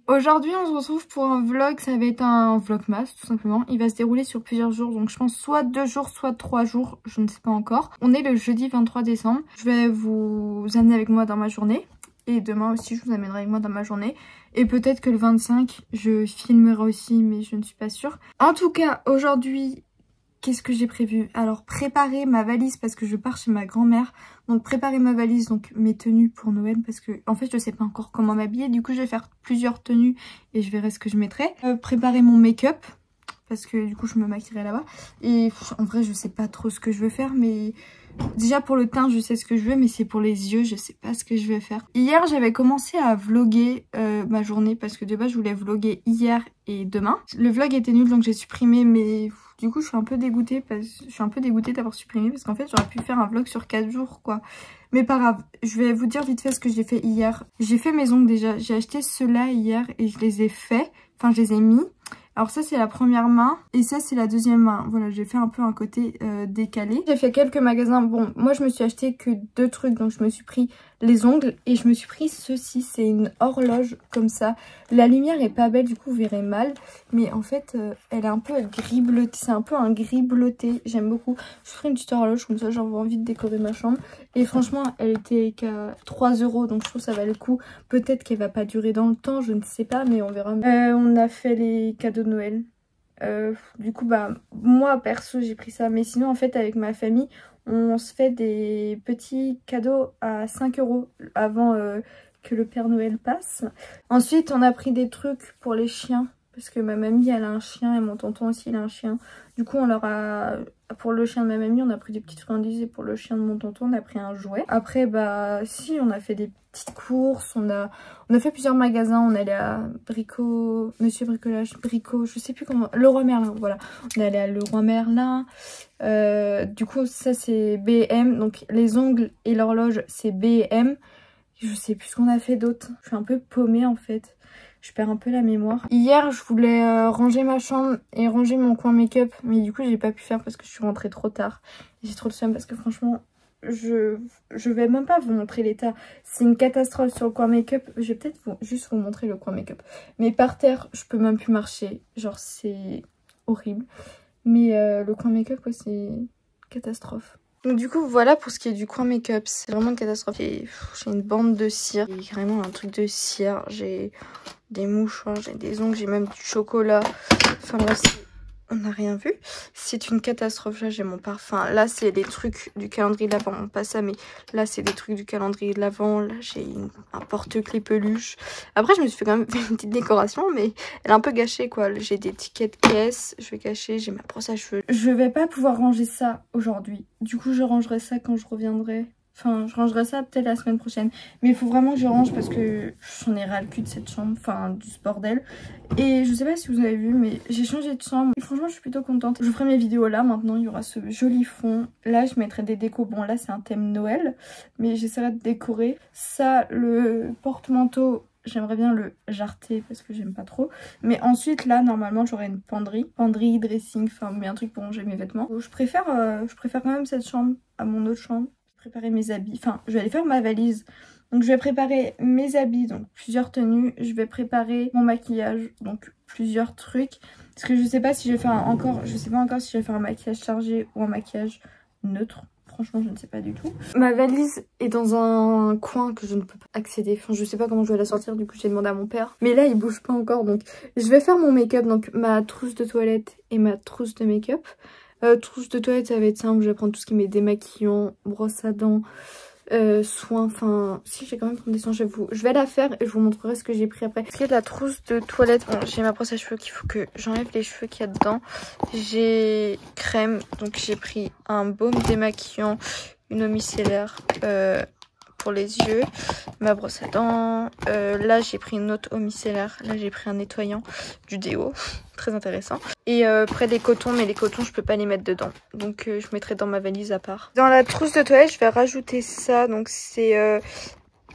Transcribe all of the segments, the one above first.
Aujourd'hui on se retrouve pour un vlog, ça va être un vlogmas tout simplement. Il va se dérouler sur plusieurs jours, donc je pense soit 2 jours, soit 3 jours, je ne sais pas encore. On est le jeudi 23 décembre, je vais vous amener avec moi dans ma journée. Et demain aussi je vous amènerai avec moi dans ma journée. Et peut-être que le 25 je filmerai aussi, mais je ne suis pas sûre. En tout cas aujourd'hui, qu'est-ce que j'ai prévu? Alors préparer ma valise parce que je pars chez ma grand-mère. Donc préparer ma valise, donc mes tenues pour Noël parce que en fait je sais pas encore comment m'habiller. Du coup je vais faire plusieurs tenues et je verrai ce que je mettrai. Préparer mon make-up parce que du coup je me maquillerai là-bas. Et en vrai je sais pas trop ce que je veux faire, mais déjà pour le teint je sais ce que je veux, mais c'est pour les yeux je sais pas ce que je vais faire. Hier j'avais commencé à vlogger ma journée parce que de base je voulais vlogger hier et demain. Le vlog était nul donc j'ai supprimé, mais du coup je suis un peu dégoûtée d'avoir supprimé parce qu'en fait j'aurais pu faire un vlog sur 4 jours quoi. Mais pas grave, je vais vous dire vite fait ce que j'ai fait hier. J'ai fait mes ongles déjà, j'ai acheté ceux-là hier et je les ai faits, enfin je les ai mis. Alors ça c'est la première main et ça c'est la deuxième main. Voilà, j'ai fait un peu un côté décalé. J'ai fait quelques magasins. Bon, moi je me suis acheté que 2 trucs, donc je me suis pris les ongles et je me suis pris ceci. C'est une horloge comme ça. La lumière est pas belle, du coup vous verrez mal. Mais en fait elle est un peu gris bleuté. C'est un peu un gris bleuté. J'aime beaucoup. Je ferai une petite horloge comme ça, j'avais envie de décorer ma chambre. Et franchement elle était qu'à 3 €, donc je trouve que ça valait le coup. Peut-être qu'elle va pas durer dans le temps, je ne sais pas, mais on verra. On a fait les cadeaux de Noël. Du coup bah moi perso j'ai pris ça, mais sinon en fait avec ma famille on se fait des petits cadeaux à 5 € avant que le Père Noël passe. Ensuite on a pris des trucs pour les chiens parce que ma mamie elle a un chien et mon tonton aussi il a un chien. Du coup on leur a, pour le chien de ma mamie on a pris des petites friandises et pour le chien de mon tonton on a pris un jouet. Après bah si on a fait des petites courses, on a fait plusieurs magasins, on est allé à Brico, Monsieur Bricolage, Brico, je sais plus comment, Leroy Merlin, voilà. On est allé à Leroy Merlin. Du coup ça c'est B&M, donc les ongles et l'horloge c'est B&M. Je sais plus ce qu'on a fait d'autre, je suis un peu paumée en fait. Je perds un peu la mémoire. Hier, je voulais ranger ma chambre et ranger mon coin make-up. Mais du coup, j'ai pas pu faire parce que je suis rentrée trop tard. J'ai trop le seum parce que franchement, je vais même pas vous montrer l'état. C'est une catastrophe sur le coin make-up. Je vais peut-être juste vous montrer le coin make-up. Mais par terre, je peux même plus marcher. Genre, c'est horrible. Mais le coin make-up, ouais, c'est catastrophe. Donc du coup voilà pour ce qui est du coin make-up, c'est vraiment une catastrophe. J'ai une bande de cire, j'ai carrément un truc de cire, j'ai des mouchoirs, j'ai des ongles, j'ai même du chocolat. Enfin bref, on n'a rien vu. C'est une catastrophe. Là j'ai mon parfum, là c'est les trucs du calendrier de l'Avent, bon, pas ça mais là c'est des trucs du calendrier de l'Avent. Là j'ai un porte-clés peluche. Après je me suis fait quand même une petite décoration, mais elle est un peu gâchée quoi. J'ai des tickets de caisse, je vais cacher, j'ai ma brosse à cheveux. Je vais pas pouvoir ranger ça aujourd'hui, du coup je rangerai ça quand je reviendrai. Enfin, je rangerai ça peut-être la semaine prochaine. Mais il faut vraiment que je range parce que j'en ai ras le cul de cette chambre. Enfin, de ce bordel. Et je sais pas si vous avez vu, mais j'ai changé de chambre. Et franchement, je suis plutôt contente. Je ferai mes vidéos là. Maintenant, il y aura ce joli fond. Là, je mettrai des décos. Bon, là, c'est un thème Noël. Mais j'essaierai de décorer. Ça, le porte-manteau, j'aimerais bien le jarter parce que j'aime pas trop. Mais ensuite, là, normalement, j'aurai une penderie. Penderie, dressing, enfin, mais un truc pour ranger mes vêtements. Je préfère quand même cette chambre à mon autre chambre. Préparer mes habits, enfin je vais aller faire ma valise, donc je vais préparer mes habits, donc plusieurs tenues, je vais préparer mon maquillage, donc plusieurs trucs, parce que je sais pas si je vais faire je sais pas encore si je vais faire un maquillage chargé ou un maquillage neutre. Franchement je ne sais pas du tout. Ma valise est dans un coin que je ne peux pas accéder, enfin je sais pas comment je vais la sortir, du coup j'ai demandé à mon père, mais là il bouge pas encore, donc je vais faire mon make-up, donc ma trousse de toilette et ma trousse de make-up. Trousse de toilette ça va être simple, je vais prendre tout ce qui m'est démaquillant, brosse à dents, soins, enfin si j'ai quand même prendre des soins, je vais la faire et je vous montrerai ce que j'ai pris après. Ce qui est de la trousse de toilette, bon j'ai ma brosse à cheveux qu'il faut que j'enlève les cheveux qu'il y a dedans. J'ai crème, donc j'ai pris un baume démaquillant, une eau micellaire pour les yeux, ma brosse à dents, là j'ai pris une autre eau micellaire, là j'ai pris un nettoyant, du déo, très intéressant. Et près des cotons, mais les cotons je peux pas les mettre dedans, donc je mettrai dans ma valise à part. Dans la trousse de toilette je vais rajouter ça, donc c'est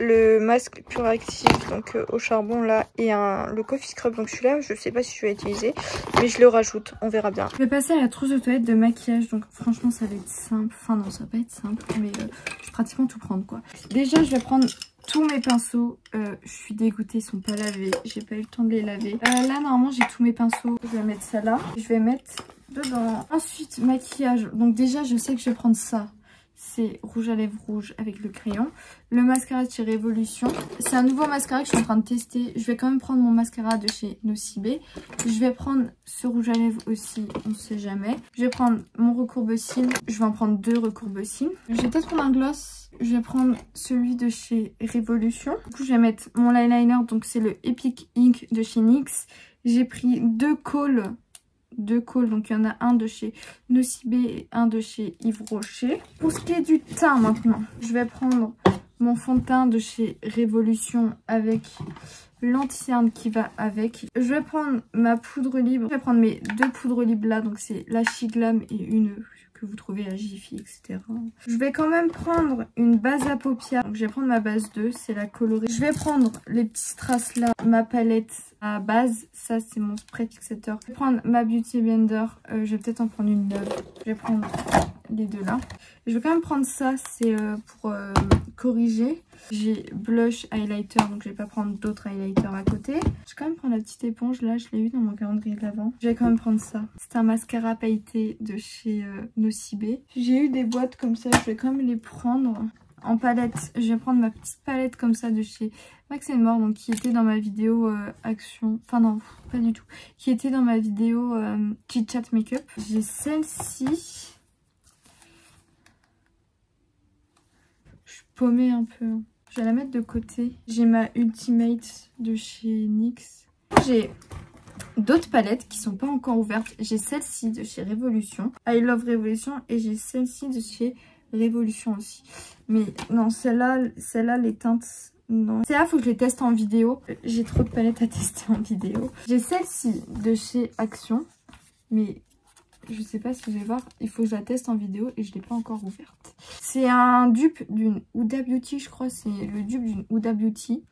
le masque pur actif, donc au charbon là, et le coffee scrub, donc celui-là je sais pas si je vais l'utiliser, mais je le rajoute, on verra bien. Je vais passer à la trousse de toilette de maquillage, donc franchement ça va être simple, enfin non ça va pas être simple, mais je vais pratiquement tout prendre quoi. Déjà je vais prendre tous mes pinceaux. Je suis dégoûtée, ils sont pas lavés. J'ai pas eu le temps de les laver. Là, normalement, j'ai tous mes pinceaux. Je vais mettre ça là. Je vais mettre dedans. Ensuite, maquillage. Donc déjà, je sais que je vais prendre ça. C'est rouge à lèvres rouge avec le crayon. Le mascara de chez Révolution. C'est un nouveau mascara que je suis en train de tester. Je vais quand même prendre mon mascara de chez Nocibé. Je vais prendre ce rouge à lèvres aussi, on ne sait jamais. Je vais prendre mon recourbe-cils. Je vais en prendre 2 recourbe-cils. Je vais peut-être prendre un gloss. Je vais prendre celui de chez Révolution. Du coup, je vais mettre mon eyeliner. Donc, c'est le Epic Ink de chez NYX. J'ai pris 2 cols. Donc il y en a un de chez Nocibé et un de chez Yves Rocher. Pour ce qui est du teint maintenant, je vais prendre mon fond de teint de chez Révolution avec l'anti-cerne qui va avec. Je vais prendre ma poudre libre. Je vais prendre mes 2 poudres libres là, donc c'est la Chiglam et une que vous trouvez à Jiffy, etc. Je vais quand même prendre une base à paupières. Donc je vais prendre ma base 2, c'est la colorée. Je vais prendre les petits strass là, ma palette à base. Ça c'est mon spray fixateur. Je vais prendre ma Beauty Blender. Je vais peut-être en prendre une neuve. Je vais prendre les 2 là. Je vais quand même prendre ça, c'est pour corriger. J'ai blush, highlighter, donc je vais pas prendre d'autres highlighters à côté. Je vais quand même prendre la petite éponge, là je l'ai eu dans mon calendrier de l'avant. Je vais quand même prendre ça. C'est un mascara pailleté de chez Nocibé. J'ai eu des boîtes comme ça, je vais quand même les prendre. En palette, je vais prendre ma petite palette comme ça de chez Max & More, donc qui était dans ma vidéo action, enfin non, pas du tout, qui était dans ma vidéo Chit Chat Makeup. J'ai celle-ci. Je suis paumée un peu. Je vais la mettre de côté. J'ai ma Ultimate de chez NYX. J'ai d'autres palettes qui sont pas encore ouvertes. J'ai celle-ci de chez Révolution. I Love Révolution. Et j'ai celle-ci de chez Révolution aussi. Mais non, celle-là, les teintes, non. Celle-là, faut que je les teste en vidéo. J'ai trop de palettes à tester en vidéo. J'ai celle-ci de chez Action. Mais je sais pas si vous allez voir, il faut que je la teste en vidéo et je l'ai pas encore ouverte. C'est un dupe d'une Huda Beauty, je crois. C'est le dupe d'une Huda Beauty.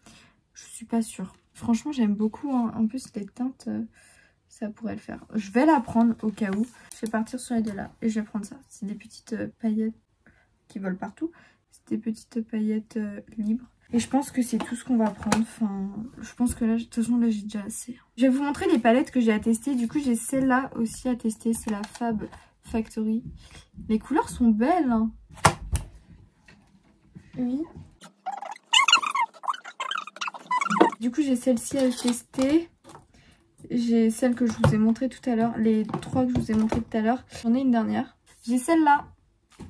Je suis pas sûre. Franchement, j'aime beaucoup. Hein. En plus, les teintes, ça pourrait le faire. Je vais la prendre au cas où. Je vais partir sur les 2 là et je vais prendre ça. C'est des petites paillettes qui volent partout. C'est des petites paillettes libres. Et je pense que c'est tout ce qu'on va prendre. Enfin, je pense que là, de toute façon, là, j'ai déjà assez. Je vais vous montrer les palettes que j'ai à tester. Du coup, j'ai celle-là aussi à tester. C'est la Fab Factory. Les couleurs sont belles. Hein. Oui. Du coup, j'ai celle-ci à tester. J'ai celle que je vous ai montré tout à l'heure. Les 3 que je vous ai montré tout à l'heure. J'en ai une dernière. J'ai celle-là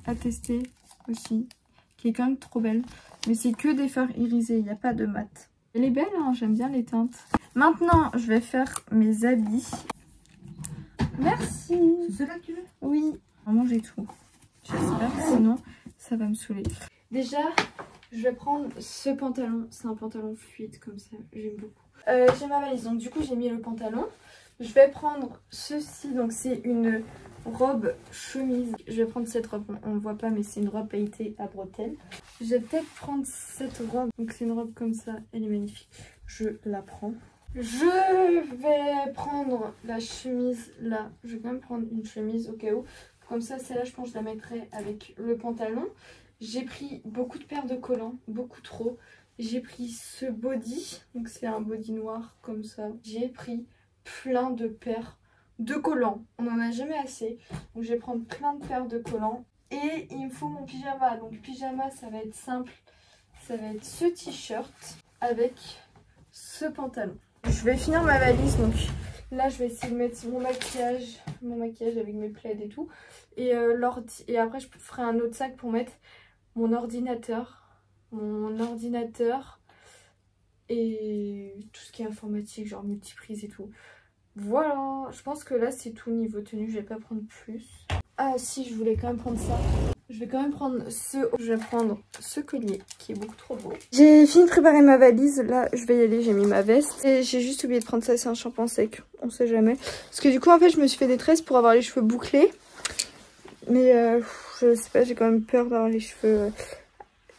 à tester aussi. Qui est quand même trop belle. Mais c'est que des fards irisés, il n'y a pas de mat. Elle est belle, hein, j'aime bien les teintes. Maintenant, je vais faire mes habits. Merci. C'est celle-là que tu veux? Oui. Vraiment, j'ai tout. J'espère, sinon ça va me saouler. Déjà, je vais prendre ce pantalon. C'est un pantalon fluide comme ça, j'aime beaucoup. J'ai ma valise, donc du coup j'ai mis le pantalon. Je vais prendre ceci, donc c'est une robe chemise. Je vais prendre cette robe, on ne voit pas mais c'est une robe pailletée à bretelles. Je vais peut-être prendre cette robe, donc c'est une robe comme ça, elle est magnifique. Je la prends. Je vais prendre la chemise là, je vais quand même prendre une chemise au cas où. Comme ça, celle-là je pense que je la mettrai avec le pantalon. J'ai pris beaucoup de paires de collants, beaucoup trop. J'ai pris ce body, donc c'est un body noir comme ça. J'ai pris plein de paires de collants, on n'en a jamais assez. Donc je vais prendre plein de paires de collants. Et il me faut mon pyjama, donc pyjama ça va être simple. Ça va être ce t-shirt avec ce pantalon. Je vais finir ma valise, donc là je vais essayer de mettre mon maquillage avec mes plaids et tout. Et après je ferai un autre sac pour mettre mon ordinateur et tout ce qui est informatique, genre multiprise et tout. Voilà, je pense que là c'est tout niveau tenue, je vais pas prendre plus. Ah si, je voulais quand même prendre ça. Je vais quand même prendre je vais prendre ce collier qui est beaucoup trop beau. J'ai fini de préparer ma valise, là je vais y aller, j'ai mis ma veste. Et j'ai juste oublié de prendre ça, c'est un shampoing sec, on sait jamais. Parce que du coup en fait je me suis fait des tresses pour avoir les cheveux bouclés. Mais je sais pas, j'ai quand même peur d'avoir les cheveux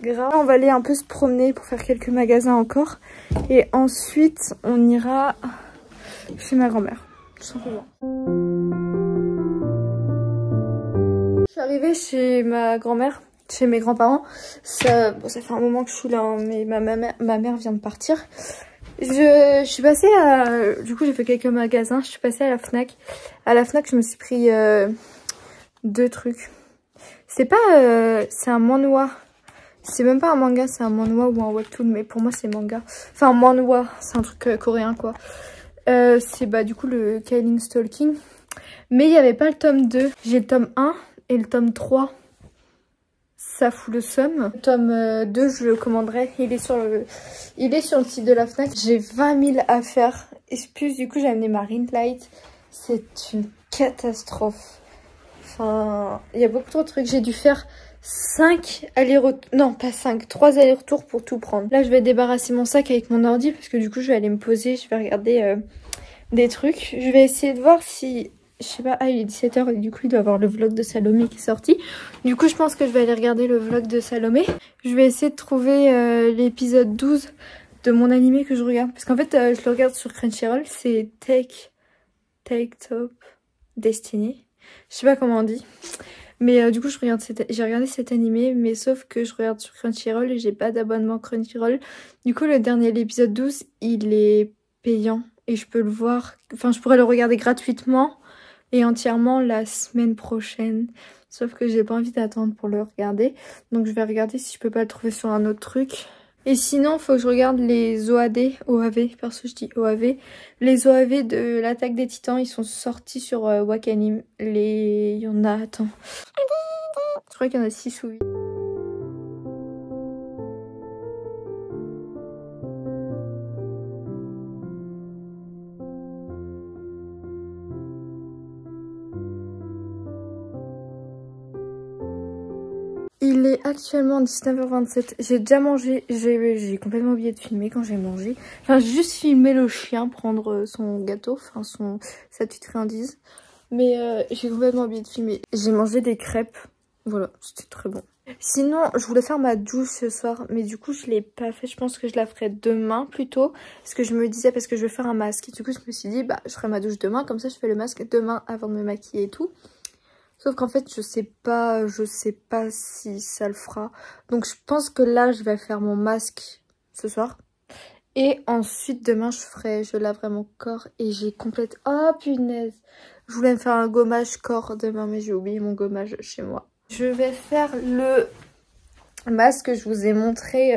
gras. On va aller un peu se promener pour faire quelques magasins encore. Et ensuite on ira chez ma grand-mère, tout simplement. Je suis arrivée chez ma grand-mère, chez mes grands-parents. Ça fait un moment que je suis là, hein, mais ma mère vient de partir. Je suis passée à... Du coup, j'ai fait quelques magasins. Je suis passée à la Fnac. À la Fnac, je me suis pris 2 trucs. C'est pas... c'est un manhwa. C'est même pas un manga, c'est un manhwa ou un webtoon. Mais pour moi, c'est manga. Enfin, un manhwa. C'est un truc coréen, quoi. C'est bah du coup le Kyling Stalking. Mais il n'y avait pas le tome 2. J'ai le tome 1 et le tome 3. Ça fout le seum. Le tome 2, je le commanderai. Il est sur le site de la Fnac. J'ai 20 000 à faire. Et plus, du coup, j'ai amené ma ring light. C'est une catastrophe. Enfin, il y a beaucoup trop de trucs. J'ai dû faire 5 allers-retours. Non, pas 5. 3 allers-retours pour tout prendre. Là, je vais débarrasser mon sac avec mon ordi. Parce que du coup, je vais aller me poser. Je vais regarder des trucs. Je vais essayer de voir si... Je sais pas, il est 17 h et du coup il doit y avoir le vlog de Salomé qui est sorti. Du coup je pense que je vais aller regarder le vlog de Salomé. Je vais essayer de trouver l'épisode 12 de mon animé que je regarde. Parce qu'en fait je le regarde sur Crunchyroll, c'est Take Top Destiny. Je sais pas comment on dit. Mais du coup j'ai regardé cet animé, mais sauf que je regarde sur Crunchyroll et j'ai pas d'abonnement Crunchyroll. Du coup l'épisode 12 il est payant et je peux le voir, enfin je pourrais le regarder gratuitement. Et entièrement la semaine prochaine. Sauf que j'ai pas envie d'attendre pour le regarder. Donc je vais regarder si je peux pas le trouver sur un autre truc. Et sinon, faut que je regarde les OAV, perso je dis OAV. Les OAV de l'attaque des titans, ils sont sortis sur Wakanim. Il y en a, attends. Je crois qu'il y en a 6 ou 8. Il est actuellement 19h27. J'ai déjà mangé. J'ai complètement oublié de filmer quand j'ai mangé. Enfin, j'ai juste filmé le chien prendre son gâteau. Enfin, sa petite friandise. Mais j'ai complètement oublié de filmer. J'ai mangé des crêpes. Voilà, c'était très bon. Sinon, je voulais faire ma douche ce soir. Mais du coup, je l'ai pas fait. Je pense que je la ferai demain plutôt. Parce que je me disais, parce que je vais faire un masque. Et du coup, je me suis dit, bah, je ferai ma douche demain. Comme ça, je fais le masque demain avant de me maquiller et tout. Sauf qu'en fait, je sais pas si ça le fera. Donc je pense que là, je vais faire mon masque ce soir. Et ensuite, demain, je laverai mon corps et j'ai complète... Oh punaise! Je voulais me faire un gommage corps demain, mais j'ai oublié mon gommage chez moi. Je vais faire le masque que je vous ai montré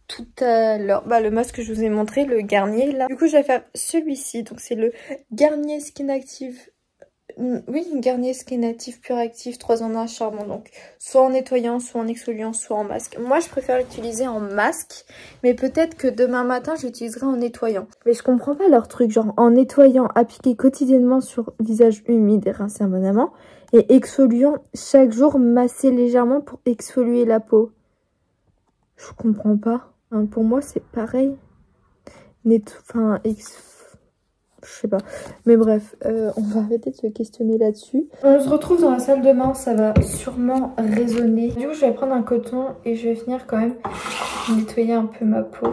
tout à l'heure. Bah, le masque que je vous ai montré, le Garnier, là. Du coup, je vais faire celui-ci. Donc c'est le Garnier Skin Active. Oui, Garnier Skin Active Pure Active 3 en 1 charmant, donc soit en nettoyant, soit en exfoliant, soit en masque. Moi je préfère l'utiliser en masque, mais peut-être que demain matin j'utiliserai en nettoyant. Mais je comprends pas leur truc, genre en nettoyant, appliquer quotidiennement sur visage humide et rincé abondamment, et exfoliant chaque jour, masser légèrement pour exfolier la peau. Je comprends pas. Hein, pour moi c'est pareil. Je sais pas. Mais bref, on va arrêter de se questionner là-dessus. On se retrouve dans la salle de bain, ça va sûrement résonner. Du coup, je vais prendre un coton et je vais venir quand même nettoyer un peu ma peau.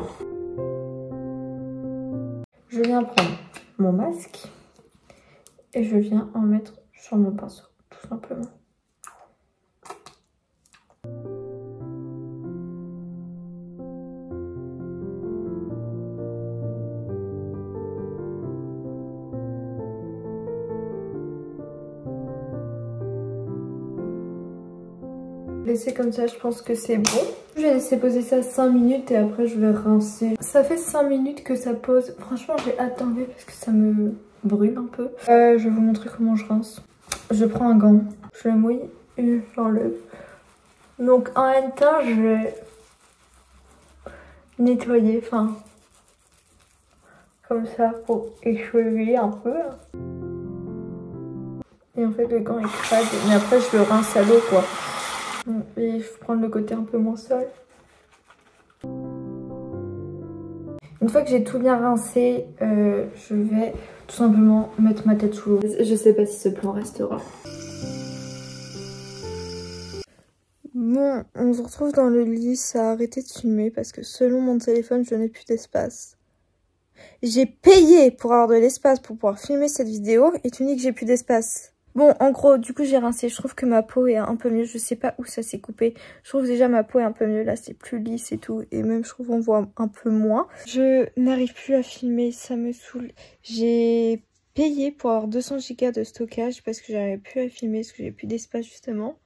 Je viens prendre mon masque et je viens en mettre sur mon pinceau, tout simplement. Laisser comme ça, je pense que c'est bon. Je vais laisser poser ça 5 minutes et après je vais rincer. Ça fait 5 minutes que ça pose. Franchement, j'ai hâte d'enlever parce que ça me brûle un peu. Je vais vous montrer comment je rince. Je prends un gant, je le mouille et j'enlève. Donc en même temps, je vais nettoyer, enfin, comme ça pour exfolier un peu. Et en fait, le gant est crade, mais après je le rince à l'eau, quoi. Et je vais prendre le côté un peu moins sale. Une fois que j'ai tout bien rincé, je vais tout simplement mettre ma tête sous l'eau. Je sais pas si ce plan restera. Bon, on se retrouve dans le lit, ça a arrêté de filmer parce que selon mon téléphone, je n'ai plus d'espace. J'ai payé pour avoir de l'espace pour pouvoir filmer cette vidéo et tu me dis que j'ai plus d'espace. Bon, en gros, du coup, j'ai rincé. Je trouve que ma peau est un peu mieux. Je sais pas où ça s'est coupé. Je trouve déjà ma peau est un peu mieux. Là, c'est plus lisse et tout. Et même, je trouve on voit un peu moins. Je n'arrive plus à filmer. Ça me saoule. J'ai payé pour avoir 200 Go de stockage parce que j'arrivais plus à filmer, parce que j'ai plus d'espace justement.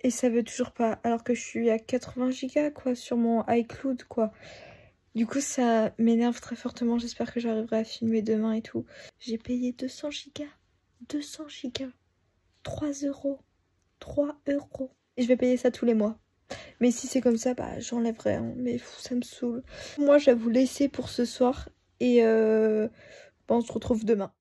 Et ça veut toujours pas. Alors que je suis à 80 Go quoi sur mon iCloud quoi. Du coup, ça m'énerve très fortement. J'espère que j'arriverai à filmer demain et tout. J'ai payé 200 Go. 200 Go. 3 euros. 3 euros. Et je vais payer ça tous les mois. Mais si c'est comme ça, bah j'enlèverai. Hein. Mais ça me saoule. Moi, je vais vous laisser pour ce soir. Et bon, on se retrouve demain.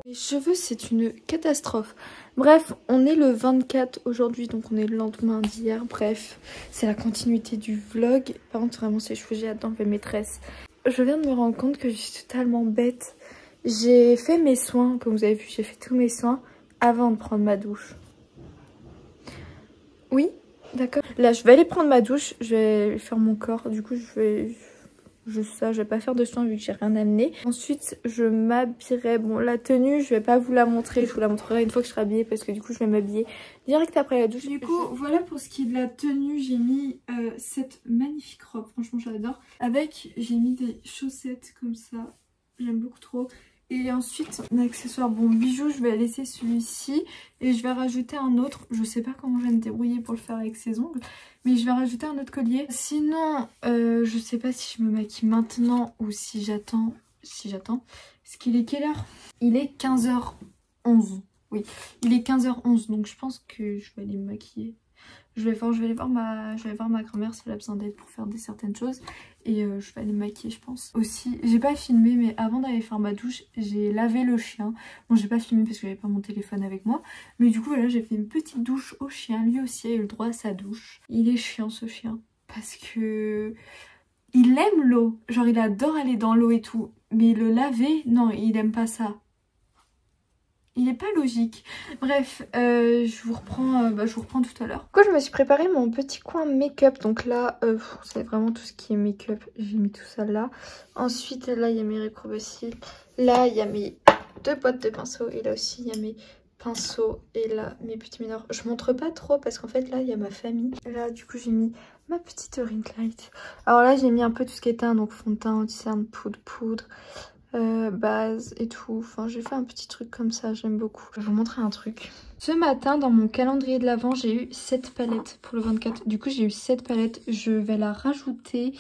Les cheveux, c'est une catastrophe. Bref, on est le 24 aujourd'hui, donc on est le lendemain d'hier. Bref, c'est la continuité du vlog. Par contre, vraiment, ces cheveux, j'ai hâte d'enlever mes tresses. Je viens de me rendre compte que je suis totalement bête. J'ai fait mes soins, comme vous avez vu, j'ai fait tous mes soins avant de prendre ma douche. Oui, d'accord. Là, je vais aller prendre ma douche, je vais faire mon corps. Du coup, je vais pas faire de soins vu que j'ai rien amené. Ensuite, je m'habillerai. Bon, la tenue, je vais pas vous la montrer. Je vous la montrerai une fois que je serai habillée parce que du coup, je vais m'habiller direct après la douche. Du coup, voilà pour ce qui est de la tenue. J'ai mis cette magnifique robe. Franchement, j'adore. Avec, j'ai mis des chaussettes comme ça. J'aime beaucoup trop. Et ensuite, un accessoire, bon, bijoux, je vais laisser celui-ci. Et je vais rajouter un autre. Je sais pas comment je vais me débrouiller pour le faire avec ses ongles. Mais je vais rajouter un autre collier. Sinon, je sais pas si je me maquille maintenant ou si j'attends. Est-ce qu'il est quelle heure? Il est 15h11. Oui, il est 15h11. Donc je pense que je vais aller me maquiller. Je vais aller voir ma grand-mère si elle a besoin d'aide pour faire certaines choses. Et je vais aller me maquiller, je pense. Aussi, j'ai pas filmé, mais avant d'aller faire ma douche, j'ai lavé le chien. Bon, j'ai pas filmé parce que j'avais pas mon téléphone avec moi. Mais du coup, voilà, j'ai fait une petite douche au chien. Lui aussi a eu le droit à sa douche. Il est chiant, ce chien. Parce que... il aime l'eau. Genre, il adore aller dans l'eau et tout. Mais le laver, non, il aime pas ça. Il est pas logique. Bref, je vous reprends tout à l'heure. Du coup, je me suis préparé mon petit coin make-up. Donc là, c'est vraiment tout ce qui est make-up. J'ai mis tout ça là. Ensuite, là, il y a mes récro-cils. Là, il y a mes 2 boîtes de pinceaux. Et là aussi, il y a mes pinceaux. Et là, mes petits mineurs. Je montre pas trop parce qu'en fait, là, il y a ma famille. Là, du coup, j'ai mis ma petite ring light. Alors là, j'ai mis un peu tout ce qui est teint. Donc fond de teint, anti-cerne, poudre. Base et tout, enfin j'ai fait un petit truc comme ça, j'aime beaucoup. Je vais vous montrer un truc. Ce matin dans mon calendrier de l'Avent j'ai eu 7 palettes pour le 24. Du coup j'ai eu 7 palettes, je vais la rajouter.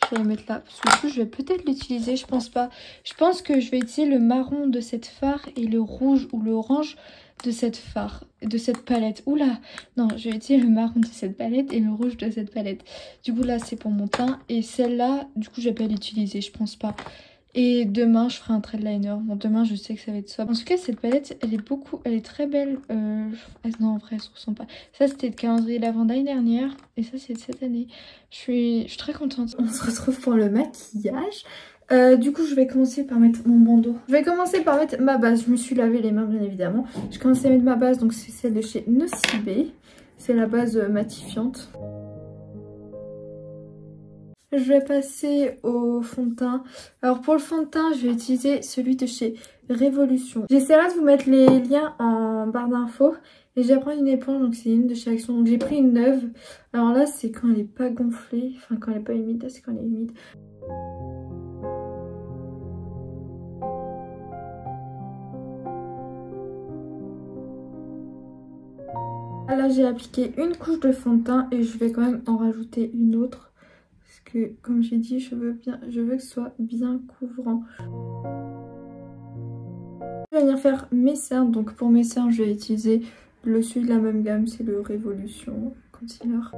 Je vais la mettre là, parce que du coup je vais peut-être l'utiliser, je pense pas. Je pense que je vais utiliser le marron de cette fard et le rouge ou l'orange de cette palette. Oula, non, je vais utiliser le marron de cette palette et le rouge de cette palette. Du coup là c'est pour mon teint et celle-là, du coup je vais pas l'utiliser, je pense pas. Et demain, je ferai un trait de liner. Bon, demain, je sais que ça va être sobre. En tout cas, cette palette, elle est très belle. Non, en vrai, elle se ressemble pas. Ça, c'était le calendrier l'Avent d'année dernière. Et ça, c'est de cette année. Je suis très contente. On se retrouve pour le maquillage. Du coup, je vais commencer par mettre mon bandeau. Je vais commencer par mettre ma base. Je me suis lavé les mains, bien évidemment. Je commence à mettre ma base. Donc, c'est celle de chez Nocibé. C'est la base matifiante. Je vais passer au fond de teint. Alors pour le fond de teint, je vais utiliser celui de chez Révolution. J'essaierai de vous mettre les liens en barre d'infos. Et je vais prendre une éponge, donc c'est une de chez Action. Donc j'ai pris une neuve. Alors là, c'est quand elle n'est pas gonflée. Enfin, quand elle n'est pas humide. Là, c'est quand elle est humide. là j'ai appliqué une couche de fond de teint et je vais quand même en rajouter une autre. Parce que comme j'ai dit, je veux que ce soit bien couvrant. Je vais venir faire mes cernes. Donc pour mes cernes, je vais utiliser celui de la même gamme, c'est le Révolution Concealer.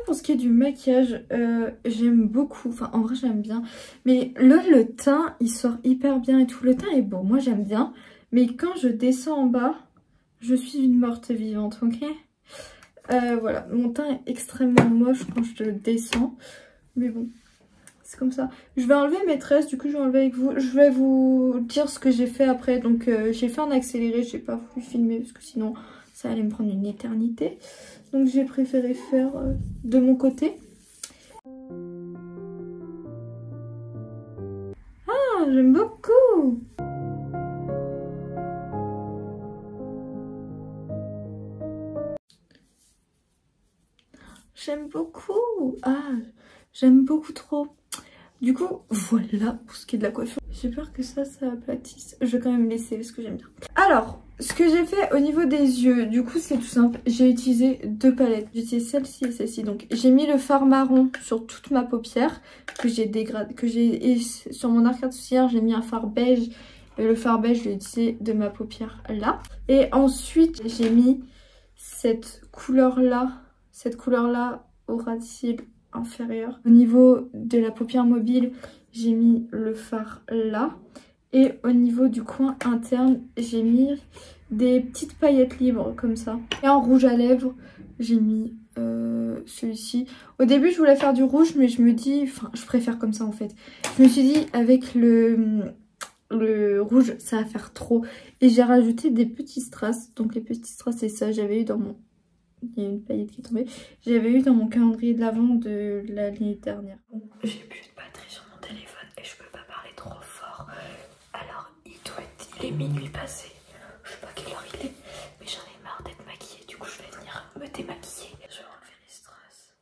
Pour ce qui est du maquillage, j'aime beaucoup, enfin en vrai j'aime bien, mais le teint il sort hyper bien et tout, le teint est beau, moi j'aime bien, mais quand je descends en bas, je suis une morte vivante, ok. Voilà, mon teint est extrêmement moche quand je descends, mais bon, c'est comme ça. Je vais enlever mes tresses, du coup je vais enlever avec vous, je vais vous dire ce que j'ai fait après, donc j'ai fait en accéléré, j'ai pas voulu filmer parce que sinon ça allait me prendre une éternité. Donc j'ai préféré faire de mon côté. Ah, j'aime beaucoup. J'aime beaucoup. Ah, j'aime beaucoup trop. Du coup, voilà pour ce qui est de la coiffure. J'ai peur que ça aplatisse. Je vais quand même laisser parce que j'aime bien. Alors, ce que j'ai fait au niveau des yeux, du coup c'est tout simple. J'ai utilisé deux palettes. J'ai utilisé celle-ci et celle-ci. Donc j'ai mis le fard marron sur toute ma paupière que j'ai dégradé, et sur mon arcade sourcilière j'ai mis un fard beige. Et le fard beige je l'ai utilisé de ma paupière là. Et ensuite j'ai mis cette couleur là au ras de cils inférieur. Au niveau de la paupière mobile, j'ai mis le fard là. Et au niveau du coin interne, j'ai mis des petites paillettes libres comme ça. Et en rouge à lèvres, j'ai mis celui-ci. Au début, je voulais faire du rouge, mais je me dis... Enfin, je préfère comme ça en fait. Je me suis dit, avec le rouge, ça va faire trop. Et j'ai rajouté des petits strass. Donc les petits strass, c'est ça. J'avais eu dans mon... Il y a une paillette qui est tombée. J'avais eu dans mon calendrier de l'avant de l'année dernière. J'ai plus de batterie sur mon téléphone et je peux pas parler trop fort. Alors il est minuit passé. Je sais pas quelle heure il est, mais j'en ai marre d'être maquillée. Du coup je vais venir me démaquiller. Je vais enlever les strass.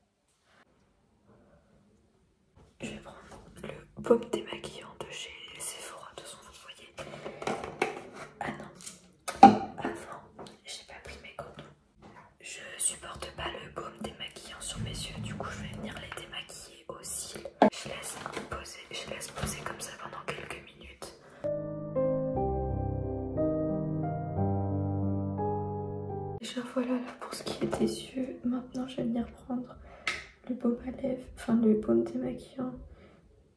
Je vais prendre le baume démaquillant de chez Sephora. De toute façon vous voyez. Ah non. Avant j'ai pas pris mes condoms. Je supporte pas le baume démaquillant sur mes yeux, du coup je vais venir les démaquiller au cils. Je laisse poser comme ça pendant quelques minutes. Déjà voilà là pour ce qui est des yeux. Maintenant je vais venir prendre le baume à lèvres, enfin le baume démaquillant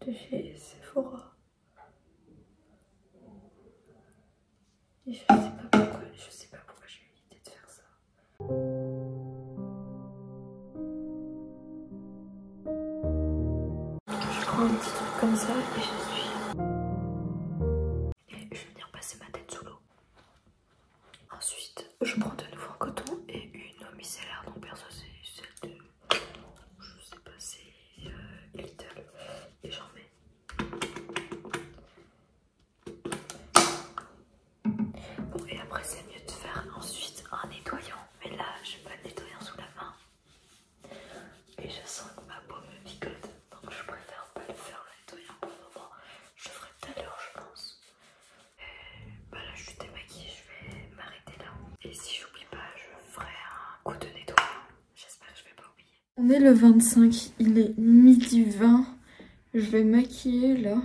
de chez Sephora. Et je sais pas pourquoi j'ai eu l'idée de faire ça. Je prends un petit truc comme ça et j'essuie. Et je vais venir passer ma tête sous l'eau. Ensuite, je prends de nouveau un coton et une eau micellaire. Donc perso c'est celle de... Je sais pas, c'est Lidl. Et j'en mets. Bon et après c'est mieux de faire ensuite un nettoyant. Mais là j'ai pas de nettoyant sous la main. Et je sens que ma peau me picote. Donc je préfère pas le faire le nettoyant pour le moment. Je le ferai tout à l'heure je pense. Et bah là je suis démaquillée, je vais m'arrêter là. Et si j'oublie pas, je ferai un coup de nettoyant. J'espère que je vais pas oublier. On est le 25, il est 12h20. Je vais maquiller là.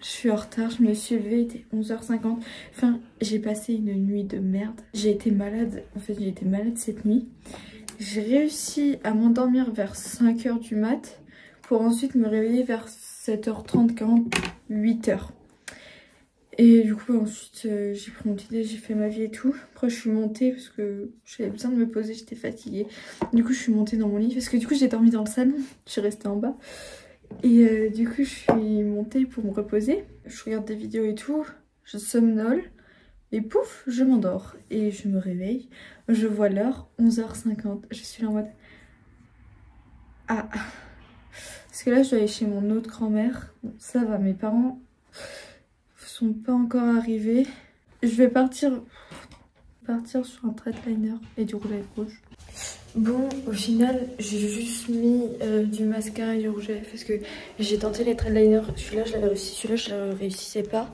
Je suis en retard, je me suis levée, il était 11h50. Enfin, j'ai passé une nuit de merde. J'ai été malade, en fait j'ai été malade cette nuit. J'ai réussi à m'endormir vers 5h du mat pour ensuite me réveiller vers 7h30, 40, 8h. Et du coup ensuite j'ai pris mon petit déj, j'ai fait ma vie et tout. Après je suis montée parce que j'avais besoin de me poser, j'étais fatiguée. Du coup je suis montée dans mon lit parce que du coup j'ai dormi dans le salon, je suis restée en bas. Et du coup je suis montée pour me reposer. Je regarde des vidéos et tout, je somnole. Et pouf, je m'endors. Et je me réveille, je vois l'heure, 11h50. Je suis là en mode... Ah, parce que là je dois aller chez mon autre grand-mère. Bon, ça va, mes parents sont pas encore arrivés. Je vais partir sur un thread liner et du rouge à lèvres rouge. Bon, au final, j'ai juste mis du mascara et du rouge à lèvres parce que j'ai tenté les thread liners. Celui-là, je l'avais réussi, celui-là, je ne réussissais pas.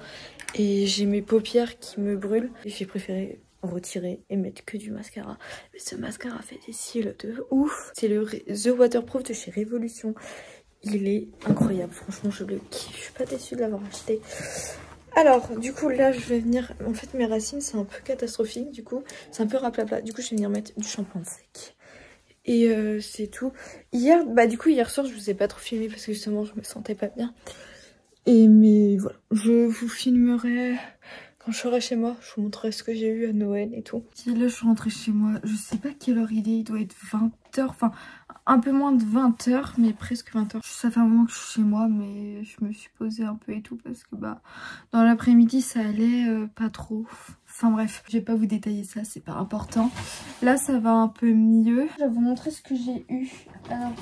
Et j'ai mes paupières qui me brûlent. J'ai préféré retirer et mettre que du mascara. Mais ce mascara fait des cils de ouf. C'est le The Waterproof de chez Révolution. Il est incroyable, franchement, je le kiffe. Je suis pas déçue de l'avoir acheté. Alors, du coup, là, je vais venir... En fait, mes racines, c'est un peu catastrophique, du coup. C'est un peu raplapla. Du coup, je vais venir mettre du shampoing sec. Et c'est tout. Hier, hier soir, je vous ai pas trop filmé parce que justement, je me sentais pas bien. Mais voilà, je vous filmerai quand je serai chez moi. Je vous montrerai ce que j'ai eu à Noël et tout. Si là, je suis rentrée chez moi, je sais pas quelle heure il est. Il doit être 20h, enfin un peu moins de 20h, mais presque 20h. Ça fait un moment que je suis chez moi, mais je me suis posée un peu et tout parce que dans l'après-midi, ça allait pas trop. Enfin bref, je vais pas vous détailler ça, c'est pas important. Là, ça va un peu mieux. Je vais vous montrer ce que j'ai eu. Alors...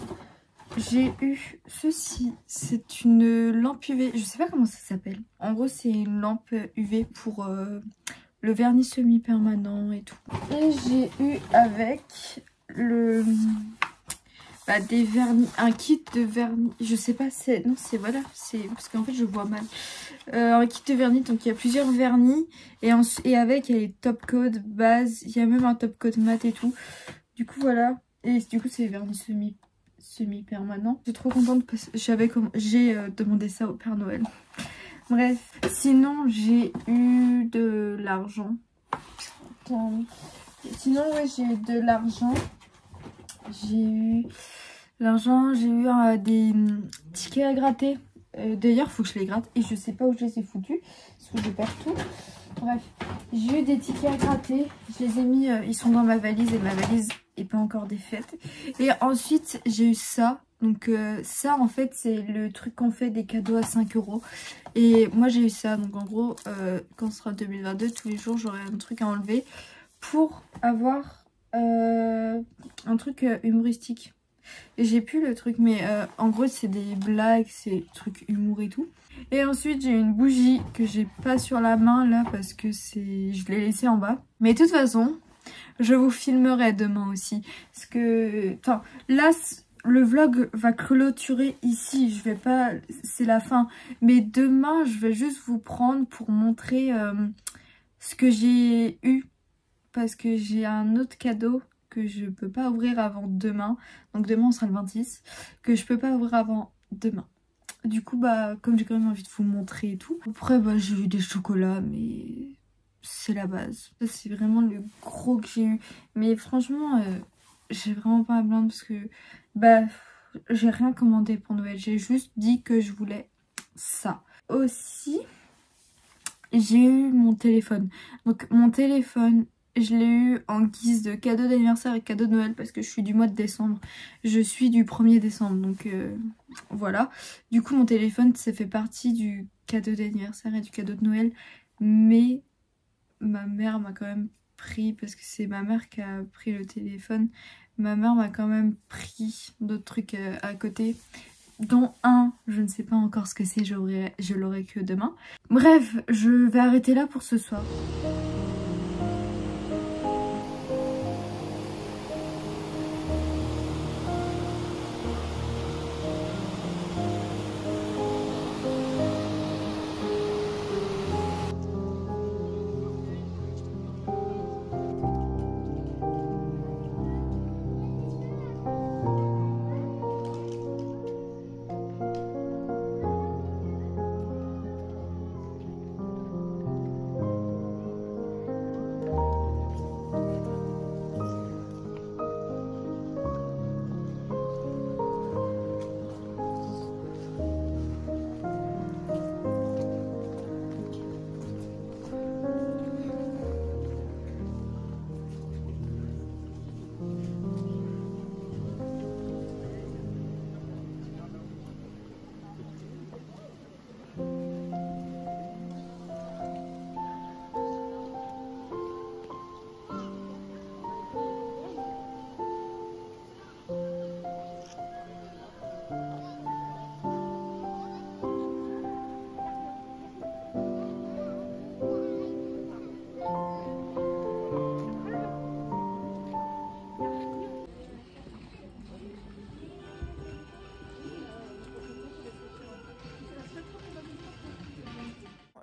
J'ai eu ceci, c'est une lampe UV, je sais pas comment ça s'appelle. En gros c'est une lampe UV pour le vernis semi-permanent et tout. Et j'ai eu avec des vernis, un kit de vernis, je sais pas, voilà, c'est parce qu'en fait je vois mal. Un kit de vernis, donc il y a plusieurs vernis et avec il y a les top coat base, il y a même un top coat mat et tout. Du coup voilà, et du coup c'est les vernis semi-permanent. Je suis trop contente parce que j'ai demandé ça au Père Noël. Bref, sinon j'ai eu de l'argent. Sinon ouais, j'ai eu de l'argent. J'ai eu des tickets à gratter. D'ailleurs, faut que je les gratte et je sais pas où je les ai foutus parce que je perds tout. Bref, j'ai eu des tickets à gratter. Je les ai mis, ils sont dans ma valise et ma valise est pas encore défaite. Et ensuite, j'ai eu ça. Donc ça, en fait, c'est le truc qu'on fait des cadeaux à 5 €. Et moi, j'ai eu ça. Donc en gros, quand ce sera 2022, tous les jours, j'aurai un truc à enlever pour avoir un truc humoristique. J'ai plus le truc, mais en gros c'est des blagues, c'est trucs humour et tout. Et ensuite j'ai une bougie que j'ai pas sur la main là parce que je l'ai laissée en bas. Mais de toute façon, je vous filmerai demain aussi. Parce que, enfin, là le vlog va clôturer ici. Je vais pas, c'est la fin. Mais demain je vais juste vous prendre pour montrer ce que j'ai eu. Parce que j'ai un autre cadeau que je peux pas ouvrir avant demain. Donc demain on sera le 26. Que je peux pas ouvrir avant demain. Du coup comme j'ai quand même envie de vous montrer et tout. Après j'ai eu des chocolats mais c'est la base. Ça c'est vraiment le gros que j'ai eu. Mais franchement j'ai vraiment pas à me plaindre parce que j'ai rien commandé pour Noël. J'ai juste dit que je voulais ça. Aussi j'ai eu mon téléphone. Donc mon téléphone, je l'ai eu en guise de cadeau d'anniversaire et cadeau de Noël parce que je suis du mois de décembre. Je suis du 1er décembre, donc voilà. Du coup, mon téléphone, ça fait partie du cadeau d'anniversaire et du cadeau de Noël. Mais ma mère m'a quand même pris, parce que c'est ma mère qui a pris le téléphone, ma mère m'a quand même pris d'autres trucs à côté. Dont un, je ne sais pas encore ce que c'est, je l'aurai que demain. Bref, je vais arrêter là pour ce soir.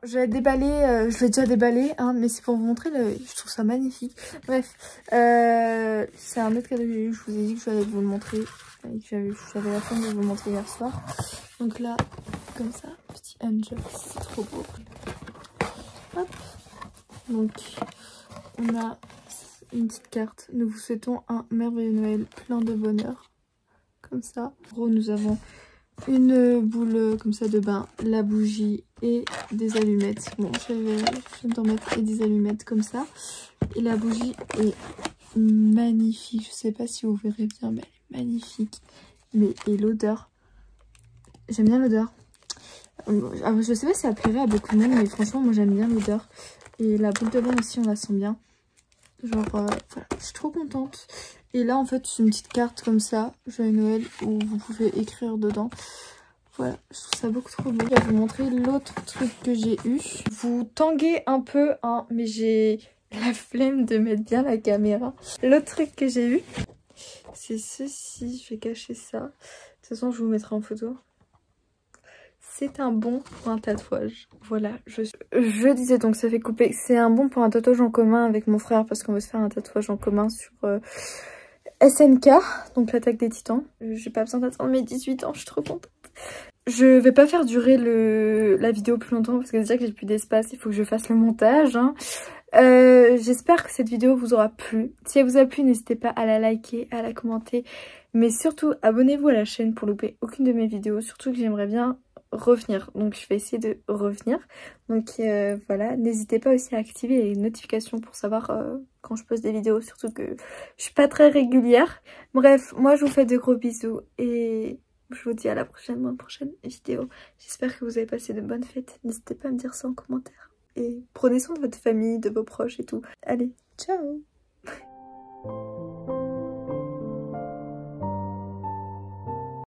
je vais déballer, je l'ai déjà déballé, hein, mais c'est pour vous montrer, je trouve ça magnifique. Bref, c'est un autre cadeau que j'ai eu, je vous ai dit que j'allais vous le montrer. J'avais la flemme de vous le montrer hier soir. Donc là, comme ça, petit unbox, c'est trop beau. Hop. Donc, on a une petite carte. Nous vous souhaitons un merveilleux Noël plein de bonheur. Comme ça. En gros, nous avons une boule comme ça de bain, la bougie et des allumettes. Bon, je vais t'en mettre et des allumettes comme ça. Et la bougie est magnifique. Je sais pas si vous verrez bien, mais elle est magnifique. Mais et l'odeur, j'aime bien l'odeur. Je sais pas si ça plairait à beaucoup de monde, mais franchement, moi j'aime bien l'odeur. Et la boule de bain aussi, on la sent bien. Genre, voilà, je suis trop contente. Et là, en fait, c'est une petite carte comme ça, Joyeux Noël, où vous pouvez écrire dedans. Voilà, je trouve ça beaucoup trop beau. Je vais vous montrer l'autre truc que j'ai eu. Vous tanguez un peu, hein, mais j'ai la flemme de mettre bien la caméra. L'autre truc que j'ai eu, c'est ceci. Je vais cacher ça. De toute façon, je vous mettrai en photo. C'est un bon pour un tatouage. Voilà, je disais donc, ça fait couper. C'est un bon pour un tatouage en commun avec mon frère parce qu'on veut se faire un tatouage en commun sur SNK, donc l'attaque des titans. J'ai pas besoin d'attendre mes 18 ans, je suis trop contente. Je vais pas faire durer la vidéo plus longtemps parce que déjà que j'ai plus d'espace, il faut que je fasse le montage. Hein. J'espère que cette vidéo vous aura plu. Si elle vous a plu, n'hésitez pas à la liker, à la commenter. Mais surtout, abonnez-vous à la chaîne pour louper aucune de mes vidéos. Surtout que j'aimerais bien revenir. Donc je vais essayer de revenir. Donc voilà, n'hésitez pas aussi à activer les notifications pour savoir quand je poste des vidéos. Surtout que je suis pas très régulière. Bref, moi je vous fais de gros bisous et je vous dis à la prochaine, dans une prochaine vidéo. J'espère que vous avez passé de bonnes fêtes. N'hésitez pas à me dire ça en commentaire. Et prenez soin de votre famille, de vos proches et tout. Allez, ciao!